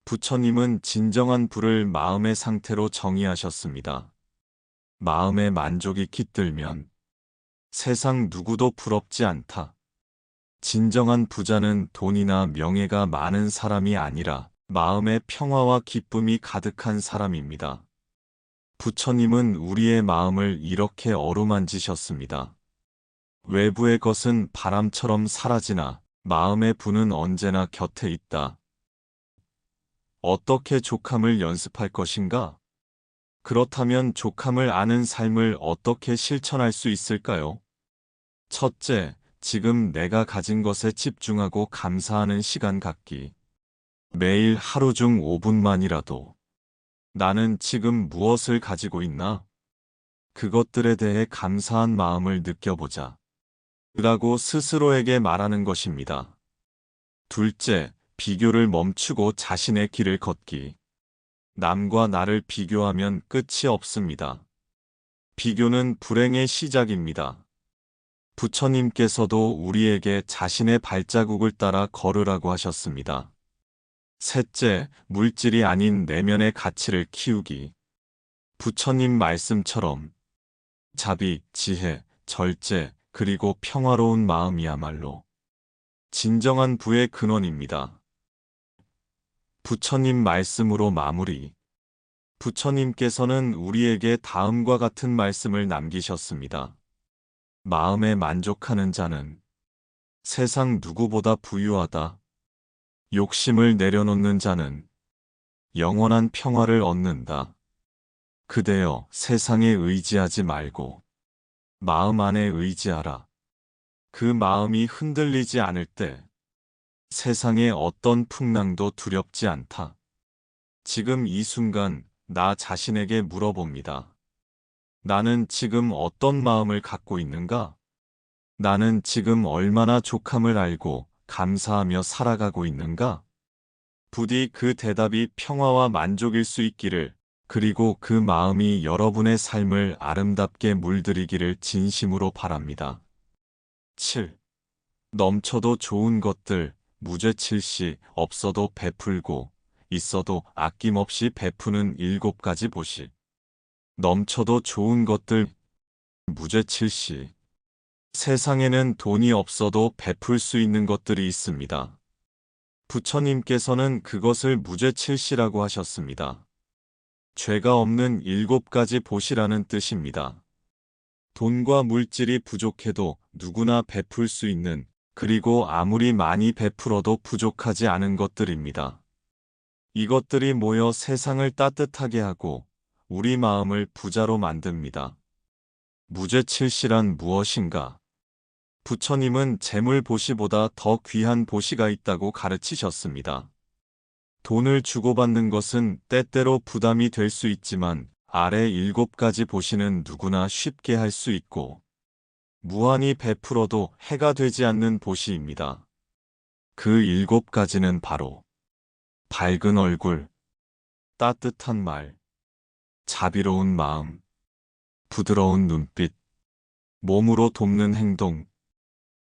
부처님은 진정한 부를 마음의 상태로 정의하셨습니다. 마음의 만족이 깃들면 세상 누구도 부럽지 않다. 진정한 부자는 돈이나 명예가 많은 사람이 아니라 마음의 평화와 기쁨이 가득한 사람입니다. 부처님은 우리의 마음을 이렇게 어루만지셨습니다. 외부의 것은 바람처럼 사라지나 마음의 부는 언제나 곁에 있다. 어떻게 족함을 연습할 것인가? 그렇다면 족함을 아는 삶을 어떻게 실천할 수 있을까요? 첫째, 지금 내가 가진 것에 집중하고 감사하는 시간 갖기. 매일 하루 중 5분만이라도 나는 지금 무엇을 가지고 있나? 그것들에 대해 감사한 마음을 느껴보자. 라고 스스로에게 말하는 것입니다. 둘째, 비교를 멈추고 자신의 길을 걷기. 남과 나를 비교하면 끝이 없습니다. 비교는 불행의 시작입니다. 부처님께서도 우리에게 자신의 발자국을 따라 걸으라고 하셨습니다. 셋째, 물질이 아닌 내면의 가치를 키우기. 부처님 말씀처럼 자비, 지혜, 절제, 그리고 평화로운 마음이야말로 진정한 부의 근원입니다. 부처님 말씀으로 마무리. 부처님께서는 우리에게 다음과 같은 말씀을 남기셨습니다. 마음에 만족하는 자는 세상 누구보다 부유하다. 욕심을 내려놓는 자는 영원한 평화를 얻는다. 그대여 세상에 의지하지 말고 마음 안에 의지하라. 그 마음이 흔들리지 않을 때 세상의 어떤 풍랑도 두렵지 않다. 지금 이 순간 나 자신에게 물어봅니다. 나는 지금 어떤 마음을 갖고 있는가? 나는 지금 얼마나 족함을 알고 감사하며 살아가고 있는가? 부디 그 대답이 평화와 만족일 수 있기를, 그리고 그 마음이 여러분의 삶을 아름답게 물들이기를 진심으로 바랍니다. 7. 넘쳐도 좋은 것들, 무죄칠시, 없어도 베풀고, 있어도 아낌없이 베푸는 7가지 보시. 넘쳐도 좋은 것들, 무죄칠시. 세상에는 돈이 없어도 베풀 수 있는 것들이 있습니다. 부처님께서는 그것을 무죄칠시라고 하셨습니다. 죄가 없는 7가지 보시라는 뜻입니다. 돈과 물질이 부족해도 누구나 베풀 수 있는, 그리고 아무리 많이 베풀어도 부족하지 않은 것들입니다. 이것들이 모여 세상을 따뜻하게 하고 우리 마음을 부자로 만듭니다. 무죄칠시란 무엇인가? 부처님은 재물 보시보다 더 귀한 보시가 있다고 가르치셨습니다. 돈을 주고받는 것은 때때로 부담이 될 수 있지만 아래 7가지 보시는 누구나 쉽게 할 수 있고 무한히 베풀어도 해가 되지 않는 보시입니다. 그 7가지는 바로 밝은 얼굴, 따뜻한 말, 자비로운 마음, 부드러운 눈빛, 몸으로 돕는 행동,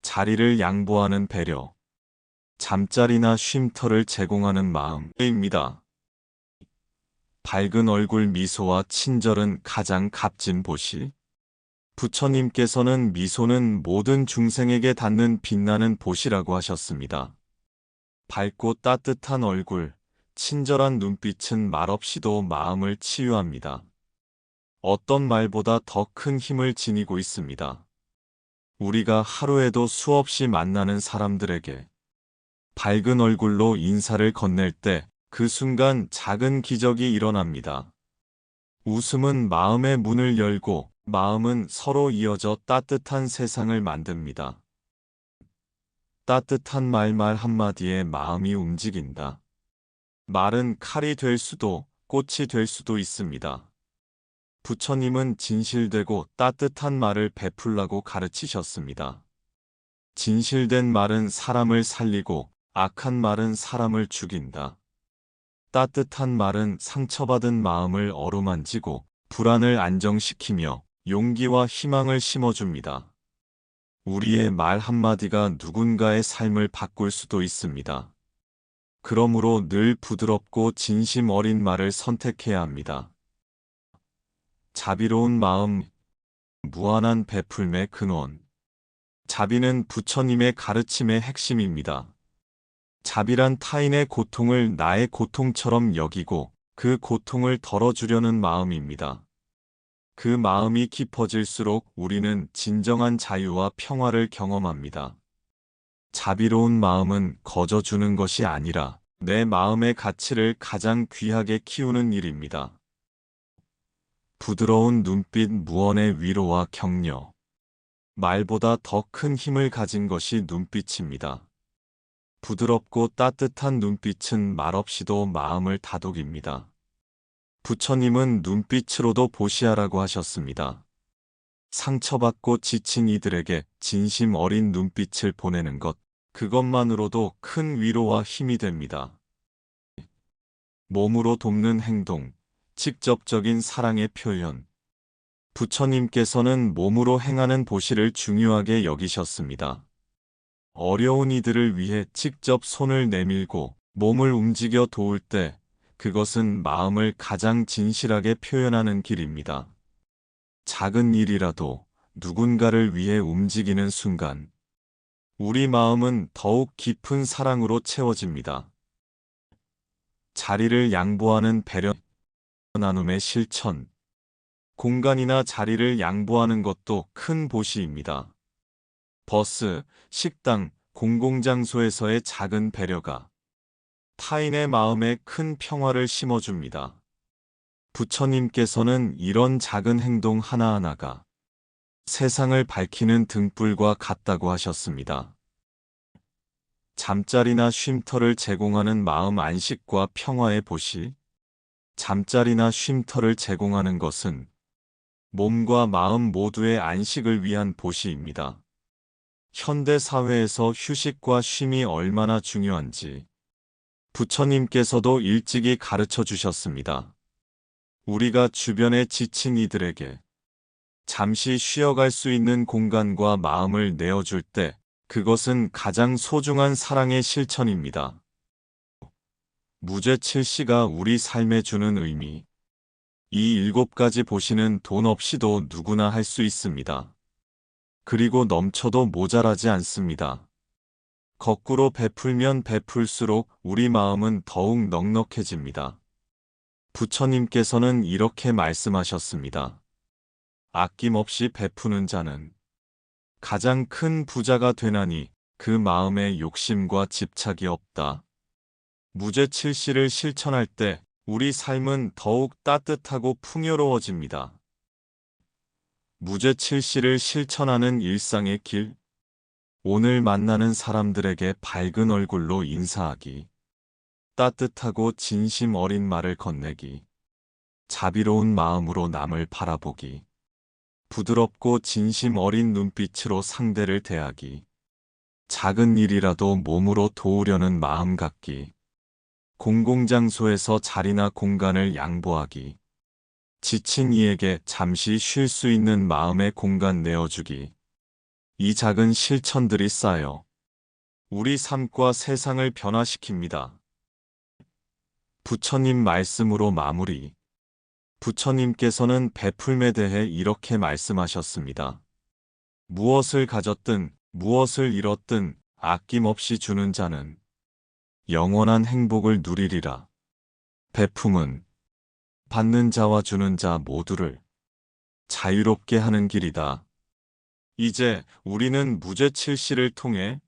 자리를 양보하는 배려, 잠자리나 쉼터를 제공하는 마음입니다. 밝은 얼굴 미소와 친절은 가장 값진 보시. 부처님께서는 미소는 모든 중생에게 닿는 빛나는 보시라고 하셨습니다. 밝고 따뜻한 얼굴, 친절한 눈빛은 말없이도 마음을 치유합니다. 어떤 말보다 더 큰 힘을 지니고 있습니다. 우리가 하루에도 수없이 만나는 사람들에게 밝은 얼굴로 인사를 건넬 때 그 순간 작은 기적이 일어납니다. 웃음은 마음의 문을 열고 마음은 서로 이어져 따뜻한 세상을 만듭니다. 따뜻한 말 한마디에 마음이 움직인다. 말은 칼이 될 수도 꽃이 될 수도 있습니다. 부처님은 진실되고 따뜻한 말을 베풀라고 가르치셨습니다. 진실된 말은 사람을 살리고 악한 말은 사람을 죽인다. 따뜻한 말은 상처받은 마음을 어루만지고 불안을 안정시키며 용기와 희망을 심어줍니다. 우리의 말 한마디가 누군가의 삶을 바꿀 수도 있습니다. 그러므로 늘 부드럽고 진심 어린 말을 선택해야 합니다. 자비로운 마음, 무한한 베풀매 근원. 자비는 부처님의 가르침의 핵심입니다. 자비란 타인의 고통을 나의 고통처럼 여기고 그 고통을 덜어주려는 마음입니다. 그 마음이 깊어질수록 우리는 진정한 자유와 평화를 경험합니다. 자비로운 마음은 거저 주는 것이 아니라 내 마음의 가치를 가장 귀하게 키우는 일입니다. 부드러운 눈빛, 무언의 위로와 격려. 말보다 더 큰 힘을 가진 것이 눈빛입니다. 부드럽고 따뜻한 눈빛은 말없이도 마음을 다독입니다. 부처님은 눈빛으로도 보시하라고 하셨습니다. 상처받고 지친 이들에게 진심 어린 눈빛을 보내는 것, 그것만으로도 큰 위로와 힘이 됩니다. 몸으로 돕는 행동, 직접적인 사랑의 표현. 부처님께서는 몸으로 행하는 보시를 중요하게 여기셨습니다. 어려운 이들을 위해 직접 손을 내밀고 몸을 움직여 도울 때 그것은 마음을 가장 진실하게 표현하는 길입니다. 작은 일이라도 누군가를 위해 움직이는 순간 우리 마음은 더욱 깊은 사랑으로 채워집니다. 자리를 양보하는 배려, 나눔의 실천. 공간이나 자리를 양보하는 것도 큰 보시입니다. 버스, 식당, 공공장소에서의 작은 배려가 타인의 마음에 큰 평화를 심어줍니다. 부처님께서는 이런 작은 행동 하나하나가 세상을 밝히는 등불과 같다고 하셨습니다. 잠자리나 쉼터를 제공하는 마음 안식과 평화의 보시. 잠자리나 쉼터를 제공하는 것은 몸과 마음 모두의 안식을 위한 보시입니다. 현대 사회에서 휴식과 쉼이 얼마나 중요한지 부처님께서도 일찍이 가르쳐 주셨습니다. 우리가 주변에 지친 이들에게 잠시 쉬어갈 수 있는 공간과 마음을 내어줄 때 그것은 가장 소중한 사랑의 실천입니다. 무죄칠시가 우리 삶에 주는 의미. 이 7가지 보시는 돈 없이도 누구나 할 수 있습니다. 그리고 넘쳐도 모자라지 않습니다. 거꾸로 베풀면 베풀수록 우리 마음은 더욱 넉넉해집니다. 부처님께서는 이렇게 말씀하셨습니다. 아낌없이 베푸는 자는 가장 큰 부자가 되나니 그 마음에 욕심과 집착이 없다. 무죄칠시를 실천할 때 우리 삶은 더욱 따뜻하고 풍요로워집니다. 무죄칠시를 실천하는 일상의 길. 오늘 만나는 사람들에게 밝은 얼굴로 인사하기. 따뜻하고 진심 어린 말을 건네기. 자비로운 마음으로 남을 바라보기. 부드럽고 진심 어린 눈빛으로 상대를 대하기. 작은 일이라도 몸으로 도우려는 마음 갖기. 공공장소에서 자리나 공간을 양보하기. 지친 이에게 잠시 쉴 수 있는 마음의 공간 내어주기. 이 작은 실천들이 쌓여 우리 삶과 세상을 변화시킵니다. 부처님 말씀으로 마무리. 부처님께서는 베풀매 대해 이렇게 말씀하셨습니다. 무엇을 가졌든 무엇을 잃었든 아낌없이 주는 자는 영원한 행복을 누리리라. 베품은 받는 자와 주는 자 모두를 자유롭게 하는 길이다. 이제 우리는 무죄칠시를 통해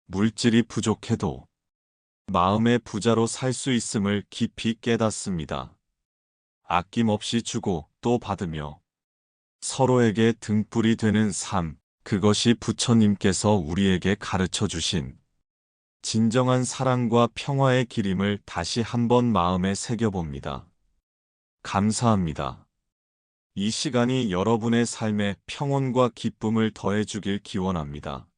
물질이 부족해도 마음의 부자로 살 수 있음을 깊이 깨닫습니다. 아낌없이 주고 또 받으며 서로에게 등불이 되는 삶, 그것이 부처님께서 우리에게 가르쳐 주신 진정한 사랑과 평화의 길임을 다시 한번 마음에 새겨봅니다. 감사합니다. 이 시간이 여러분의 삶에 평온과 기쁨을 더해주길 기원합니다.